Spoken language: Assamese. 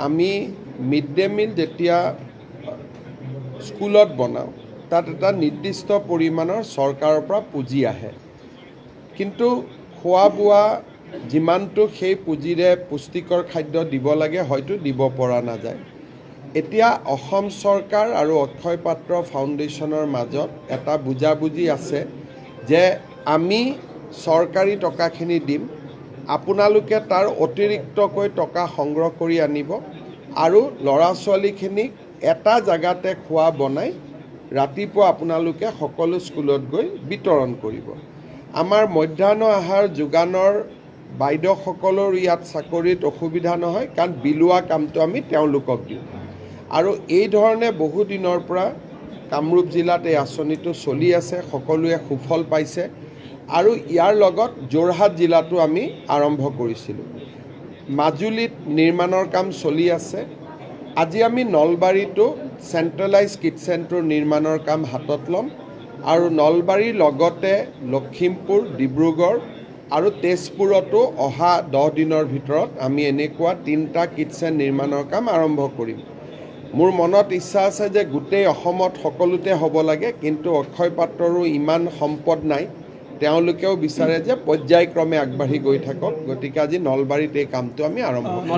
আমি মিড ডে মিল যেতিয়া স্কুলত বনাওঁ তাত এটা নিৰ্দিষ্ট পৰিমাণৰ চৰকাৰৰ পৰা পুঁজি আহে, কিন্তু খোৱা বোৱা যিমানটো সেই পুঁজিৰে পুষ্টিকৰ খাদ্য দিব লাগে হয়তো দিব পৰা নাযায়। এতিয়া অসম চৰকাৰ আৰু অক্ষয় পাত্ৰ ফাউণ্ডেশ্যনৰ মাজত এটা বুজাবুজি আছে যে আমি চৰকাৰী টকাখিনি দিম, আপোনালোকে তাৰ অতিৰিক্তকৈ টকা সংগ্ৰহ কৰি আনিব আৰু ল'ৰা ছোৱালীখিনিক এটা জাগাতে খোৱা বনাই ৰাতিপুৱা আপোনালোকে সকলো স্কুলত গৈ বিতৰণ কৰিব। আমাৰ মধ্যাহ্ন আহাৰ যোগানৰ বাইদেউসকলৰ ইয়াত চাকৰিত অসুবিধা নহয়, কাৰণ বিলোৱা কামটো আমি তেওঁলোকক দিওঁ। আৰু এই ধৰণে বহু দিনৰ পৰা কামৰূপ জিলাত এই আঁচনিটো চলি আছে, সকলোৱে সুফল পাইছে। আৰু ইয়াৰ লগত যোৰহাট জিলাতো আমি আৰম্ভ কৰিছিলোঁ। মাজুলীত নিৰ্মাণৰ কাম চলি আছে। আজি আমি নলবাৰীতো চেণ্ট্ৰেলাইজ কিটচেনটোৰ নিৰ্মাণৰ কাম হাতত ল'ম আৰু নলবাৰীৰ লগতে লখিমপুৰ, ডিব্ৰুগড় আৰু তেজপুৰতো অহা 10 দিনৰ ভিতৰত আমি এনেকুৱা 3টা কিটচেন নিৰ্মাণৰ কাম আৰম্ভ কৰিম। মোৰ মনত ইচ্ছা আছে যে গোটেই অসমত সকলোতে হ'ব লাগে, কিন্তু অক্ষয় পাত্ৰৰো ইমান সম্পদ নাই, তেওঁলোকেও বিচাৰে যে পৰ্যায়ক্ৰমে আগবাঢ়ি গৈ থাকক। গতিকে আজি নলবাৰীত এই কামটো আমি আৰম্ভ কৰিম।